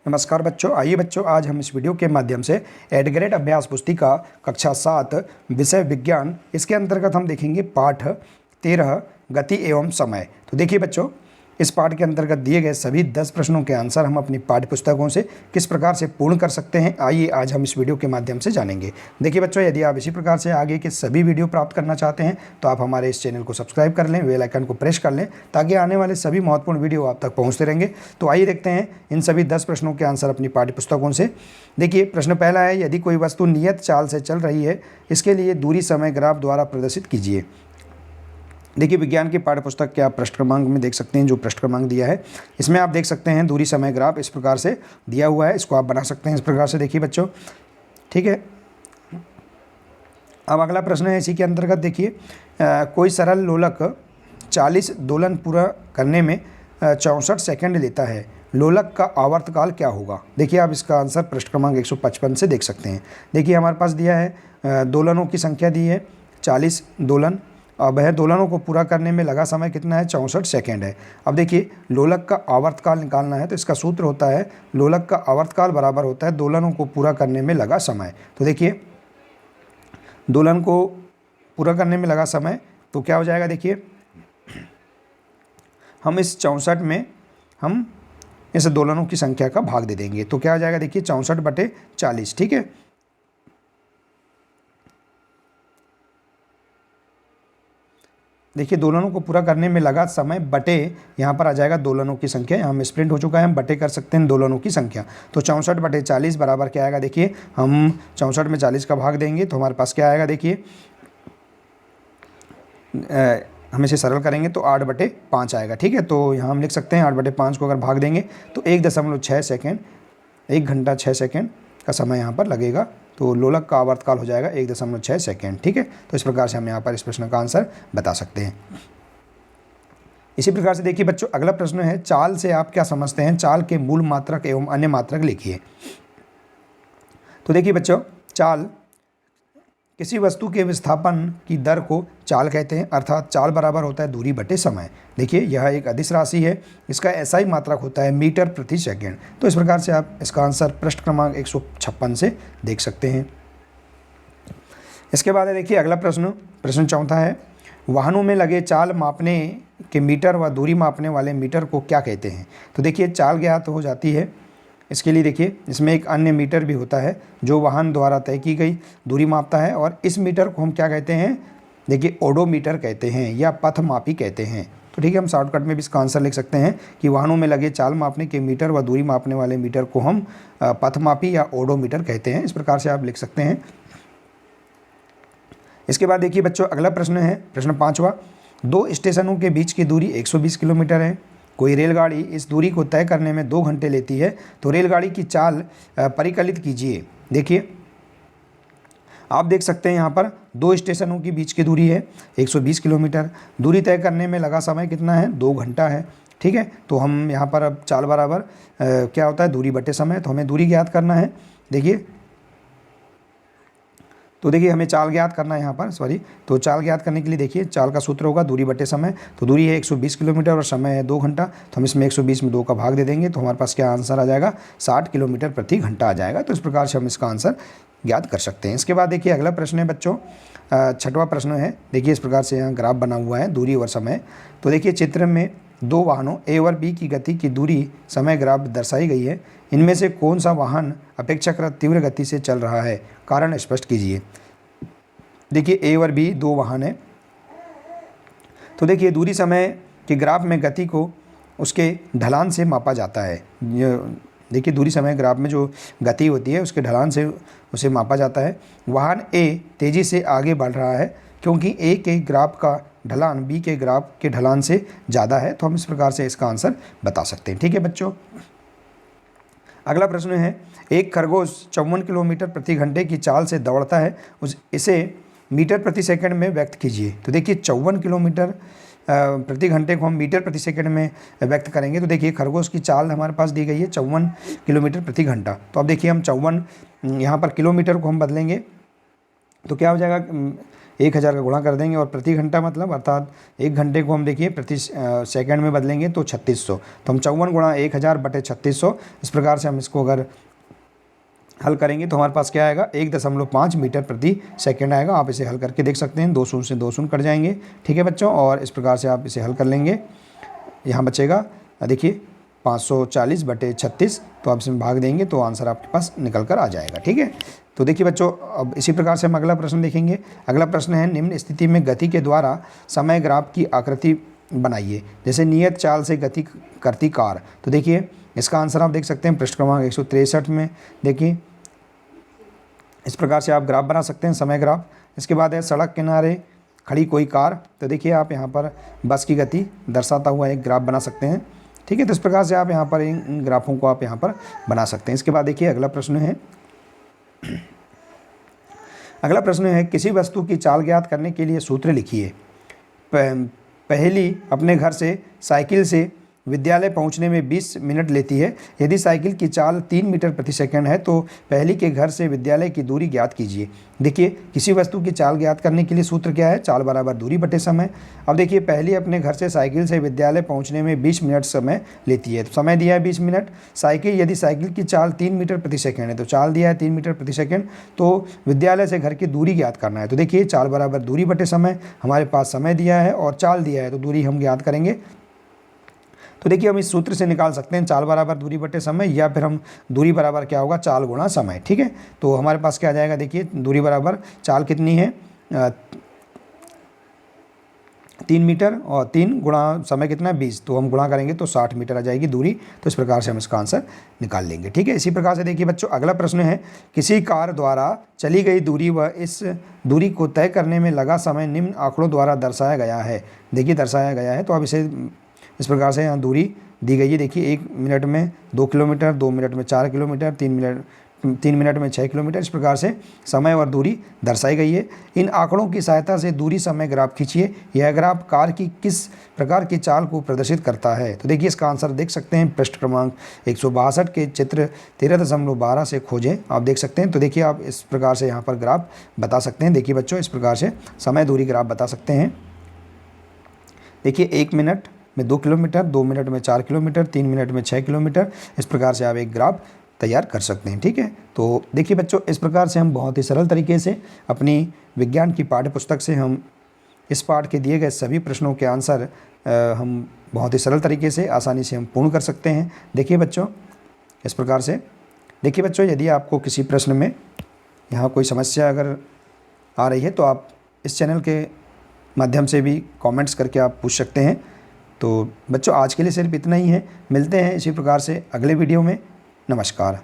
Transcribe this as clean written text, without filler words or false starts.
नमस्कार बच्चों, आइए बच्चों आज हम इस वीडियो के माध्यम से एट ग्रेड अभ्यास पुस्तिका कक्षा 7 विषय विज्ञान इसके अंतर्गत हम देखेंगे पाठ 13 गति एवं समय। तो देखिए बच्चों, इस पाठ के अंतर्गत दिए गए सभी 10 प्रश्नों के आंसर हम अपनी पाठ्य पुस्तकों से किस प्रकार से पूर्ण कर सकते हैं, आइए आज हम इस वीडियो के माध्यम से जानेंगे। देखिए बच्चों, यदि आप इसी प्रकार से आगे के सभी वीडियो प्राप्त करना चाहते हैं तो आप हमारे इस चैनल को सब्सक्राइब कर लें, बेल आइकन को प्रेस कर लें ताकि आने वाले सभी महत्वपूर्ण वीडियो आप तक पहुँचते रहेंगे। तो आइए देखते हैं इन सभी 10 प्रश्नों के आंसर अपनी पाठ्य पुस्तकों से। देखिए प्रश्न पहला है, यदि कोई वस्तु नियत चाल से चल रही है, इसके लिए दूरी समय ग्राफ द्वारा प्रदर्शित कीजिए। देखिए विज्ञान की पाठ्य पुस्तक के आप पृष्ठ क्रमांक में देख सकते हैं, जो पृष्ठ क्रमांक दिया है इसमें आप देख सकते हैं दूरी समय ग्राफ इस प्रकार से दिया हुआ है। इसको आप बना सकते हैं इस प्रकार से। देखिए बच्चों, ठीक है। अब अगला प्रश्न है इसी के अंतर्गत। देखिए कोई सरल लोलक 40 दोलन पूरा करने में 64 सेकंड लेता है, लोलक का आवर्तकाल क्या होगा। देखिए आप इसका आंसर पृष्ठ क्रमांक 155 से देख सकते हैं। देखिए हमारे पास दिया है दोलनों की संख्या दी है 40 दोलन। अब है दोलनों को पूरा करने में लगा समय कितना है, 64 सेकेंड है। अब देखिए लोलक का आवर्तकाल निकालना है तो इसका सूत्र होता है लोलक का आवर्तकाल बराबर होता है दोलनों को पूरा करने में लगा समय। तो देखिए दोलन को पूरा करने में लगा समय तो क्या हो जाएगा, देखिए हम इस 64 में हम इस दोलनों की संख्या का भाग दे देंगे तो क्या हो जाएगा, देखिए 64/40। ठीक है, देखिए दोलनों को पूरा करने में लगा समय बटे यहाँ पर आ जाएगा दोलनों की संख्या। यहाँ में स्प्रिंट हो चुका है, हम बटे कर सकते हैं दोलनों की संख्या। तो 64/40 बराबर क्या आएगा, देखिए हम 64 में 40 का भाग देंगे तो हमारे पास क्या आएगा, देखिए हम इसे सरल करेंगे तो 8/5 आएगा। ठीक है, तो यहाँ हम लिख सकते हैं 8/5 को अगर भाग देंगे तो 1.6 सेकेंड, 1 घंटा 6 सेकेंड का समय यहाँ पर लगेगा। तो लोलक का आवर्तकाल हो जाएगा 1.6 सेकेंड। ठीक है, तो इस प्रकार से हम यहाँ पर इस प्रश्न का आंसर बता सकते हैं। इसी प्रकार से देखिए बच्चों, अगला प्रश्न है चाल से आप क्या समझते हैं, चाल के मूल मात्रक एवं अन्य मात्रक लिखिए। तो देखिए बच्चों, चाल किसी वस्तु के विस्थापन की दर को चाल कहते हैं, अर्थात चाल बराबर होता है दूरी बटे समय। देखिए यह एक अदिश राशि है, इसका SI मात्रक होता है मीटर प्रति सेकंड। तो इस प्रकार से आप इसका आंसर पृष्ठ क्रमांक 156 से देख सकते हैं। इसके बाद है देखिए अगला प्रश्न चौथा है, वाहनों में लगे चाल मापने के मीटर व दूरी मापने वाले मीटर को क्या कहते हैं। तो देखिए चाल ज्ञात हो जाती है, इसके लिए देखिए इसमें एक अन्य मीटर भी होता है जो वाहन द्वारा तय की गई दूरी मापता है, और इस मीटर को हम क्या कहते हैं, देखिए ओडोमीटर कहते हैं या पथमापी कहते हैं। तो ठीक है, हम शॉर्टकट में भी इसका आंसर लिख सकते हैं कि वाहनों में लगे चाल मापने के मीटर व दूरी मापने वाले मीटर को हम पथमापी या ओडोमीटर कहते हैं। इस प्रकार से आप लिख सकते हैं। इसके बाद देखिए बच्चों अगला प्रश्न है प्रश्न 5वां, दो स्टेशनों के बीच की दूरी 120 किलोमीटर है, कोई रेलगाड़ी इस दूरी को तय करने में 2 घंटे लेती है, तो रेलगाड़ी की चाल परिकलित कीजिए। देखिए आप देख सकते हैं यहाँ पर दो स्टेशनों के बीच की दूरी है 120 किलोमीटर, दूरी तय करने में लगा समय कितना है, 2 घंटा है। ठीक है, तो हम यहाँ पर अब चाल बराबर क्या होता है, दूरी बटे समय, तो हमें दूरी ज्ञात करना है। देखिए तो देखिए हमें चाल ज्ञात करना है यहाँ पर, तो चाल ज्ञात करने के लिए देखिए चाल का सूत्र होगा दूरी बटे समय। तो दूरी है 120 किलोमीटर और समय है 2 घंटा, तो हम इसमें 120 में 2 का भाग दे देंगे तो हमारे पास क्या आंसर आ जाएगा, 60 किलोमीटर प्रति घंटा आ जाएगा। तो इस प्रकार से हम इसका आंसर ज्ञात कर सकते हैं। इसके बाद देखिए अगला प्रश्न है बच्चों 6वां प्रश्न है। देखिए इस प्रकार से यहाँ ग्राफ बना हुआ है दूरी और समय। तो देखिए चित्र में 2 वाहनों A और B की गति की दूरी समय ग्राफ दर्शाई गई है, इनमें से कौन सा वाहन अपेक्षाकृत तीव्र गति से चल रहा है, कारण स्पष्ट कीजिए। देखिए A और B 2 वाहन है, तो देखिए दूरी समय के ग्राफ में गति को उसके ढलान से मापा जाता है। देखिए दूरी समय ग्राफ में जो गति होती है उसके ढलान से उसे मापा जाता है। वाहन A तेज़ी से आगे बढ़ रहा है क्योंकि A के ग्राफ का ढलान B के ग्राफ के ढलान से ज़्यादा है, तो हम इस प्रकार से इसका आंसर बता सकते हैं। ठीक है बच्चों, अगला प्रश्न है, एक खरगोश 54 किलोमीटर प्रति घंटे की चाल से दौड़ता है, इसे मीटर प्रति सेकंड में व्यक्त कीजिए। तो देखिए 54 किलोमीटर प्रति घंटे को हम मीटर प्रति सेकंड में व्यक्त करेंगे। तो देखिए खरगोश की चाल हमारे पास दी गई है 54 किलोमीटर प्रति घंटा। तो अब देखिए हम 54 यहाँ पर किलोमीटर को हम बदलेंगे तो क्या हो जाएगा, 1000 का गुणा कर देंगे और प्रति घंटा मतलब अर्थात 1 घंटे को हम देखिए प्रति सेकंड में बदलेंगे तो 3600, तो हम 54 गुणा 1000 बटे 3600, इस प्रकार से हम इसको अगर हल करेंगे तो हमारे पास क्या आएगा 1.5 मीटर प्रति सेकंड आएगा। आप इसे हल करके देख सकते हैं, 2 शून्य से 2 शून्य कट जाएंगे, ठीक है बच्चों। और इस प्रकार से आप इसे हल कर लेंगे, यहाँ बचेगा देखिए 540 बटे 36, तो आप इसमें भाग देंगे तो आंसर आपके पास निकल कर आ जाएगा, ठीक है। तो देखिए बच्चों, अब इसी प्रकार से हम अगला प्रश्न देखेंगे। अगला प्रश्न है, निम्न स्थिति में गति के द्वारा समय ग्राफ की आकृति बनाइए। जैसे नियत चाल से गति करती कार, तो देखिए इसका आंसर आप देख सकते हैं पृष्ठ क्रमांक 163 में। देखिए इस प्रकार से आप ग्राफ बना सकते हैं, समय ग्राफ। इसके बाद है सड़क किनारे खड़ी कोई कार, तो देखिए आप यहाँ पर बस की गति दर्शाता हुआ एक ग्राफ बना सकते हैं, ठीक है। तो इस प्रकार से आप यहाँ पर इन ग्राफों को आप यहाँ पर बना सकते हैं। इसके बाद देखिए अगला प्रश्न है, अगला प्रश्न है, किसी वस्तु की चाल ज्ञात करने के लिए सूत्र लिखिए। पहली अपने घर से साइकिल से विद्यालय पहुंचने में 20 मिनट लेती है। यदि साइकिल की चाल 3 मीटर प्रति सेकंड है तो पहली के घर से विद्यालय की दूरी ज्ञात कीजिए। देखिए किसी वस्तु की चाल ज्ञात करने के लिए सूत्र क्या है, चाल बराबर दूरी बटे समय। अब देखिए पहली अपने घर से साइकिल से विद्यालय पहुंचने में 20 मिनट समय लेती है, तो समय दिया है 20 मिनट। साइकिल, यदि साइकिल की चाल 3 मीटर प्रति सेकंड है तो चाल दिया है 3 मीटर प्रति सेकंड, तो विद्यालय से घर की दूरी ज्ञात करना है। तो देखिए चाल बराबर दूरी बटे समय, हमारे पास समय दिया है और चाल दिया है तो दूरी हम ज्ञात करेंगे। तो देखिए हम इस सूत्र से निकाल सकते हैं चाल बराबर दूरी बटे समय, या फिर हम दूरी बराबर क्या होगा, चाल गुणा समय, ठीक है। तो हमारे पास क्या आ जाएगा, देखिए दूरी बराबर चाल कितनी है 3 मीटर और 3 गुणा समय कितना है 20, तो हम गुणा करेंगे तो 60 मीटर आ जाएगी दूरी। तो इस प्रकार से हम इसका आंसर निकाल लेंगे, ठीक है। इसी प्रकार से देखिए बच्चों अगला प्रश्न है, किसी कार द्वारा चली गई दूरी व इस दूरी को तय करने में लगा समय निम्न आंकड़ों द्वारा दर्शाया गया है। देखिए दर्शाया गया है, तो अब इसे इस प्रकार से यहाँ दूरी दी गई है। देखिए 1 मिनट में 2 किलोमीटर, 2 मिनट में 4 किलोमीटर, 3 मिनट में 6 किलोमीटर, इस प्रकार से समय और दूरी दर्शाई गई है। इन आंकड़ों की सहायता से दूरी समय ग्राफ खींचिए। यह ग्राफ कार की किस प्रकार की चाल को प्रदर्शित करता है। तो देखिए इसका आंसर देख सकते हैं पृष्ठ क्रमांक 162 के चित्र 13.12 से खोजें, आप देख सकते हैं। तो देखिए आप इस प्रकार से यहाँ पर ग्राफ बता सकते हैं। देखिए बच्चों इस प्रकार से समय दूरी ग्राफ बता सकते हैं। देखिए 1 मिनट में 2 किलोमीटर, 2 मिनट में 4 किलोमीटर, 3 मिनट में 6 किलोमीटर, इस प्रकार से आप एक ग्राफ तैयार कर सकते हैं, ठीक है। तो देखिए बच्चों इस प्रकार से हम बहुत ही सरल तरीके से अपनी विज्ञान की पाठ्य पुस्तक से हम इस पाठ के दिए गए सभी प्रश्नों के आंसर हम बहुत ही सरल तरीके से आसानी से हम पूर्ण कर सकते हैं। देखिए बच्चों इस प्रकार से, देखिए बच्चों यदि आपको किसी प्रश्न में यहाँ कोई समस्या अगर आ रही है तो आप इस चैनल के माध्यम से भी कमेंट्स करके आप पूछ सकते हैं। तो बच्चों आज के लिए सिर्फ इतना ही है, मिलते हैं इसी प्रकार से अगले वीडियो में। नमस्कार।